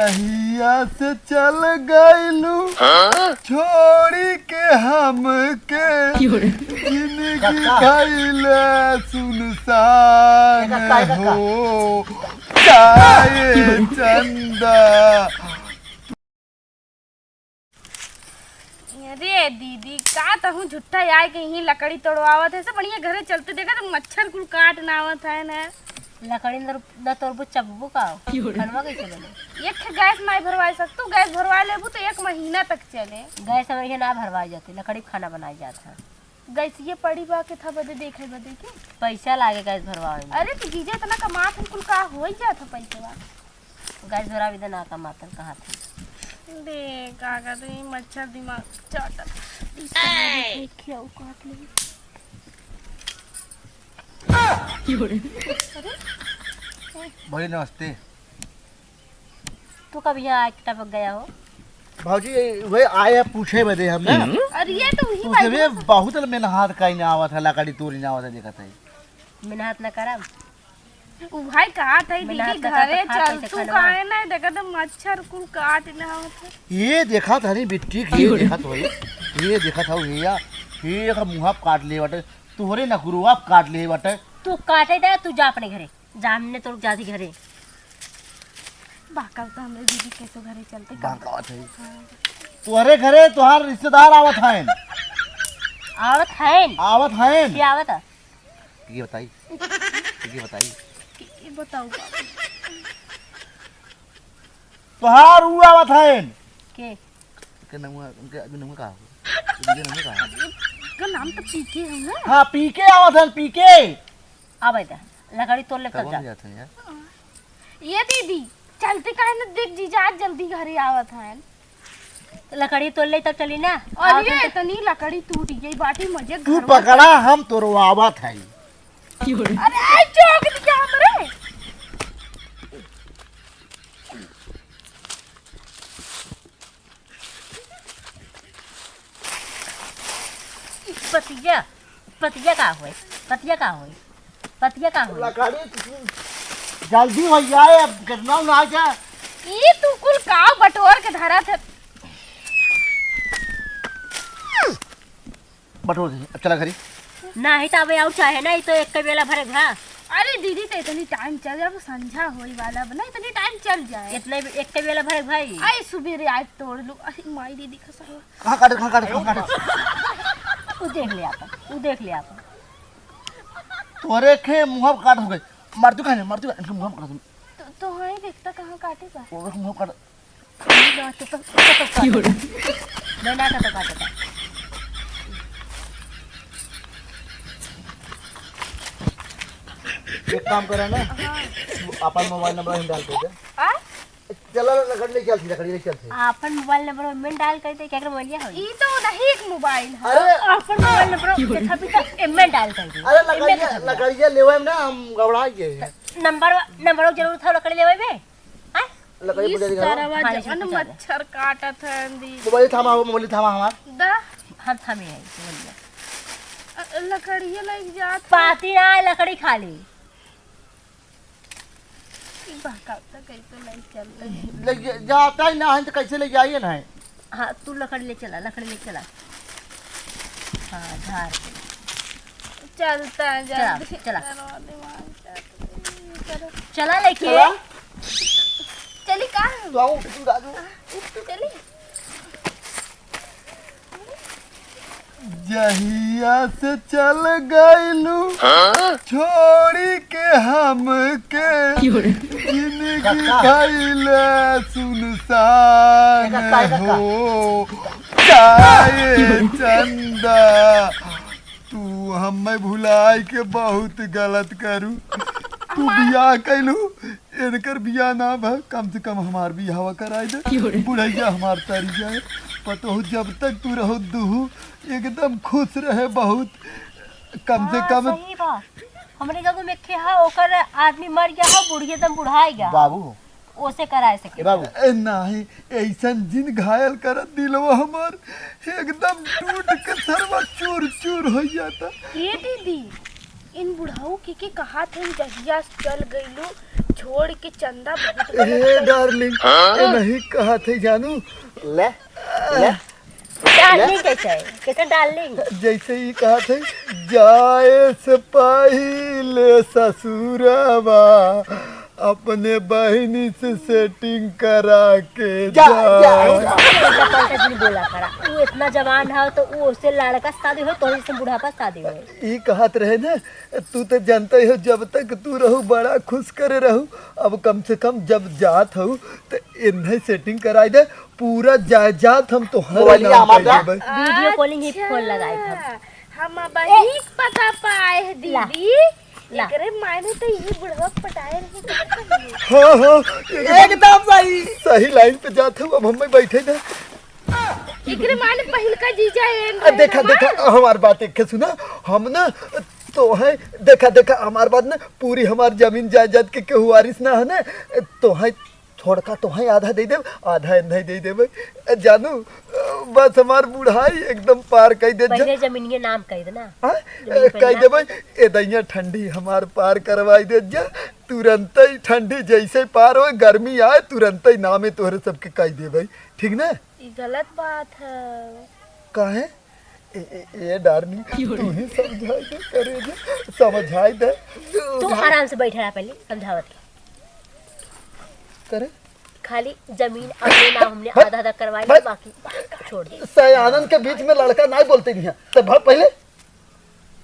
कहिया से चल गइलू छोड़ी के हमके जिंदगी भइले सुनसान हो जाए चंदा। अरे दीदी का कहूँ झुट्ठा आए के यही लकड़ी तोड़वावत है। सब बढ़िया घरे चलते देखा तो मच्छर कुल काट नावत है ना। लकड़ी न तोड़बू चबबू का खनवा कैसे बने? एक गैस नहीं भरवा सकतू, गैस भरवा लेबू तो 1 महीना तक चले। गैस में ना भरवाई जाती, लकड़ी खाना बनाई जाता। गैस ये पड़ी बा के था बदे देखे बदे के पैसा लागे गैस भरवावे में। अरे तो जीजा इतना कमात है कुल का हो जाता पैसा। गैस भरवा भी ना कमातन कहाँ थे देख का कहते मच्छर दिमाग चाटा खियाऊ काट ले। भाई नमस्ते। तू कभी यहाँ टपक गया हो? भाजी वे आए पूछे बदे हमने अरे ये तो वही पूछे वे बहुत मेहनत का ना आवत है, लकड़ी तोड़ी ना आवत है, देखा था मेहनत न करब भाई कहा था दीदी घरे चल तू काहे ना देखा तो मच्छर कुल काट ना होत। ये देखा था नहीं बिट्टी ये देखा तो ये देखा था भैया ये का मुंह काट ले बटे तोहरे न गुरु आप काट ले बटे। तू काटे दे, तू जा अपने घरे, जा हमने तो जाती घरे। बाका तो हमरे दीदी कैसे घरे चलते बाकावत है तोहरे घरे तोहार रिश्तेदार आवत हैं। आवत हैं क्या आवत है? ये बताई ये बताओ तोहार ऊ आवत हैं के नाम उनके अभी नाम का का नाम तो पीके है ना। हां पीके आवत हैं पीके आवे दा लकड़ी तोड़ ले कब जा जाते हैं यार। ये दीदी चलते काहे ना देख जीजा आज जल्दी घरे आवत हैं। लकड़ी तोड़ ले तब चली ना। और ये इतनी लकड़ी टूट गई बाटी मुझे तू पकड़ा हम तोड़वावत है। अरे चौक दिया हमरे पतिया का होए लकड़ी जल्दी हो जाए अब कितना ना जा ये तू कुल काव बटोर के धरा थे। बटोर दे अब चला घरी ना ही तबे आउ चाहे ना तो एक बेला भरे घा। अरे दीदी तो इतनी टाइम चल जाए संझा होई वाला बना इतनी टाइम चल जाए इतने एक बेला भरे भाई आई सुबेरे आज तोड़ लूं। अरे माई दीदी खसा कहां काटे तू देख ले आपन तोरे के मुंह काट हो गई मार तू खाने इनके मुंह काट तो हां देखता कहां काटे बा वो मुंह काट मैं ना तो काटता। एक काम करा ना अपन मोबाइल नंबर हम डाल दे आ चला लकड़ी ले चलती अपन मोबाइल नंबर में डाल करते क्या कर बोलिया हो? ई तो नहीं एक मोबाइल है। अरे अपन मोबाइल नंबर छवि का में डाल कर दे। अरे लकड़ी लेवे ना हम गबड़ा गए नंबर जरूर था लकड़ी लेवे में। हां लकड़ी पड़े सारा जवन मच्छर काटत है दी मोबाइल थामा हमार दा हम थामे है बोलिया लकड़ी लग जात पाती ना लकड़ी खाली बाका तो कैसे नहीं चलते ले जाता ही ना है तो कैसे ले जाइए ना। हां तू लकड़ी ले चला हां धार चलता जल्दी चला लेके चली कहां जाओ तू राजू चली जहिया से चल गइलू छोड़ी के हमके जिंदगी भइले सुनसान हो जाए चंदा। तू हमें भुलाई के बहुत गलत करू तू बियाह कैलू इनकर बियाह ना भ कम से कम हमार बियाह कराई दे बुढ़ैया हमार तरी जाए पतो जब तक तू रहो दुहू एकदम खुश रहे बहुत कम से कम। सही बात हमरे जगह में खेहा ओकर आदमी मर गया हो बुढ़िया तम बुढ़ाई गया बाबू ओसे कराए सके बाबू नहीं ऐसन जिन घायल कर दिलवा हमार एकदम टूट के सरवा चूर चूर हो जाता। ये दीदी इन बुढ़ाऊ के कहा थे जहिया चल गईलू छोड़ के चंदा बहुत हे डार्लिंग नहीं कहा थे जानू ले ले डार्लिंग कैसे डार्लिंग? जैसे ही कहा थे जाए से पहले ससुरवा अपने बहनी से सेटिंग करा के जा पलटा जी बोला करा तू इतना जवान है तो वो उससे लड़का शादी हो तो से बुढ़ापा शादी हो। ई कहत रहे ना तू तो जानते हो जब तक तू रहू बड़ा खुश करे रहू अब कम से कम जब जात हो तो इन्हें सेटिंग कराई दे पूरा जायदाद हम तो हर बोलिए नाम हमारा। कर देबै। वीडियो कॉलिंग ही फोन लगाई था। हम वही पता पाए है दीदी। ला। एकरे मायने तो ये बुढ़वा पटाए रहे। हाँ हाँ एकदम सही सही लाइन पे जाते हो अब हम बैठे थे एकरे मायने पहिल का जीजा देखा देखा हमार बात एक सुना हम ना तो है देखा हमार बात ना पूरी हमार जमीन जायदाद के केहू वारिस ना है ना तो है थोड़का तो है आधा दे देब आधा नहीं दे देबै जानू बस हमार बुढ़ाई एकदम पार कर दे पहले जमीन के नाम कह देना। कह देबै ए दैया ठंडी हमार पार करवाई दे जा तुरंत ही ठंडी जैसे पार हो गर्मी आए तुरंत ही नामे तोहरे सबके कह देबै ठीक ना। ये गलत बात है। काहे ये डार्लिंग तू ही समझाई दे करे दे समझाई दे तू आराम से बैठा रहा पहले समझावत करे खाली जमीन अपने नाम हमने आधा आधा करवाई बाकी छोड़ दे। सयानन के बीच में लड़का नहीं बोलते नहीं है तो भाग पहले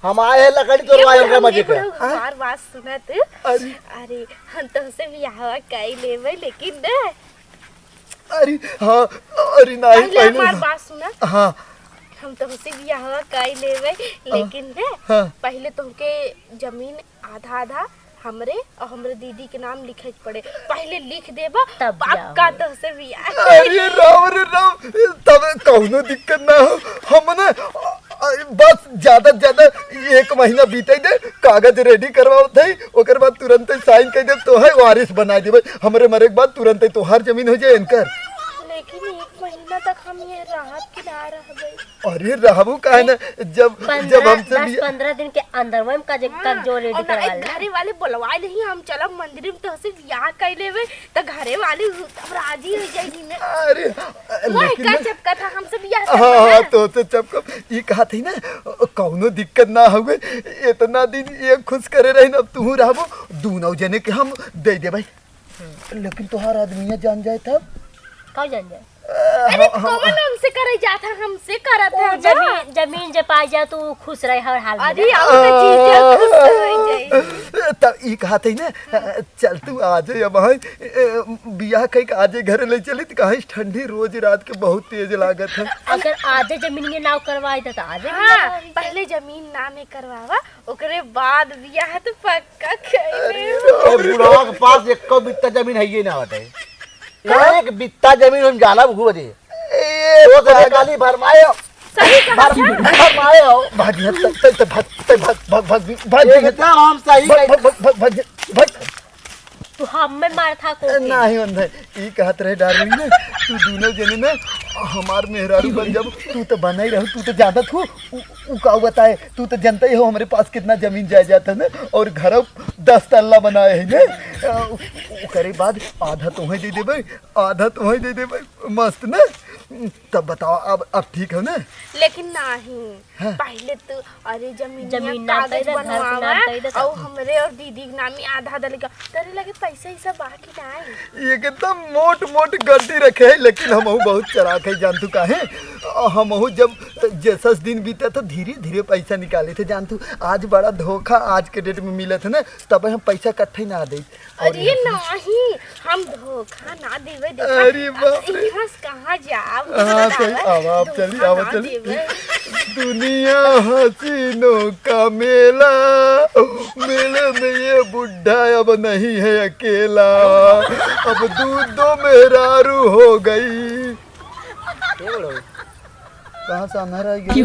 हम आए हैं लकड़ी तोड़वाए होगा मजे पे। बार बात सुनत अरे हम तो से बियाह कई लेबै लेकिन ना अरे हाँ अरे नहीं पहले पहले हमार बात सुना। हाँ हम तो से बियाह कई लेबै लेकिन ना हाँ। पहले तुमके जमीन आधा आधा हमरे और हमरे दीदी के नाम लिखे पड़े पहले लिख देबा तब पक्का तो से बियाह। अरे राम तब कौनो दिक्कत ना हो हम ना बस ज्यादा से ज्यादा 1 महीना बीते दे कागज रेडी करवाओ थे ओकर बाद तुरंत साइन कर दे तो है वारिस बना देबे हमरे मरे के बाद तुरंत ही तोहार जमीन हो जाए इनकर। लेकिन 1 महीना तक हम ये राहत के ना रहबै। अरे रहबू काहे ना जब हमसे 10-15 दिन के अंदर में का जो रेडी और ना करवा एक घरे वाले बुलवाए नहीं हम चलब मंदिर में तो से बियाह कर लेबै तो घरे वाले तब राजी हो जाएगी ना। अरे वही लेकिन का ना- चपका था हमसे बियाह हाँ तो चपकप ये कहा थी ना कौनो दिक्कत ना हुए इतना दिन ये खुश करे रही अब तू रहबो दोनों जने के हम दे दे भाई लेकिन तुहार आदमी जान जाए तब कब जान जाए। अरे कौन हमसे करे जाता हमसे करत वो है जमीन जे पाई जा तू खुश रहे हर हाल में। अरे अब तो जीजा खुश हो जाए। तब ये कहा थी ना चल तू आज अब बियाह कई आज घर ले चली कहीं ठंडी रोज रात के बहुत तेज लागत है। अगर आधे जमीन के नाव करवाई था तो आधे हाँ पहले जमीन नामे करवावा ओकरे बाद बियाह तो पक्का कइले। बुढ़वा के पास एक बित्ता जमीन है ये ना बताए एक बित्ता जमीन हम जाला भूख बजे वो तो काली भरमाए सही कहा भरमाए हो भाग एकदम हम सही तू हम में मार था को नहीं अंधे ये कहत रहे डार्लिंग ने तू दोनों जने ना हमार मेहरारू बन जब तू तो बना ही रहो तू तो ज्यादा थू का बताए तू तो जानता ही हो हमारे पास कितना जमीन जायदाद है ना और घर 10 तल्ला बनाए हैं ना करे बाद आधा तुम्हें दे देबै आधा तुम्हें दे देबै मस्त ना तब बताओ अब ठीक है ना। लेकिन नहीं पहले तो अरे जमीन नाम कागज कही दे, घर के नाम कही दे, बनवावा और हमरे और दीदी के नाम में आधा आधा लिखा तेरे लगे पैसा ही सब बाकी नहीं। एकदम मोट गड्डी रखे है लेकिन हम बहुत चलाक है जान तू काहे हम जब जैसा दिन बीता तो धीरे धीरे पैसा निकाले थे जान तू आज बड़ा धोखा आज के डेट में मिला था ना तब हम पैसा इकट्ठे ना दे। अरे नहीं हम धोखा ना देवे अरे बाप रे। यहाँ कहाँ जाओ हाँ सही आवाज चली दुनिया हसीनों का मेला मेले में ये बुढ़ा अब नहीं है अकेला अब दूधो मेहरारू हो गई। कहाँ से आना रह गया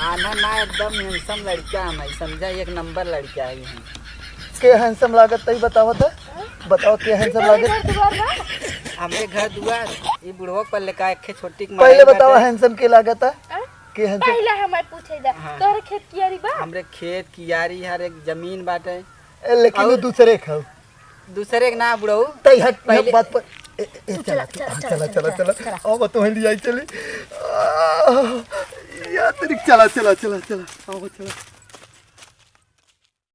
आना ना एकदम हैंडसम लड़का है समझा एक नंबर लड़का है के हैंडसम लागत तई बताओ के हैंडसम लागत हमारे घर दुआर ये बुढ़वा पर लेका एक छोटी पहले बताओ हैंडसम के लागत है के हैंडसम पहले हमारे पूछे जा तोहरे खेत कियारी बा हमरे खेत कियारी हर एक जमीन बाटे लेकिन वो दूसरे खाओ दूसरे के ना बुढ़ऊ तई हट पहले- बात पर चला चला चला चला अब तो हिल जाई चले या तेरी चला चला चला चला आओ चला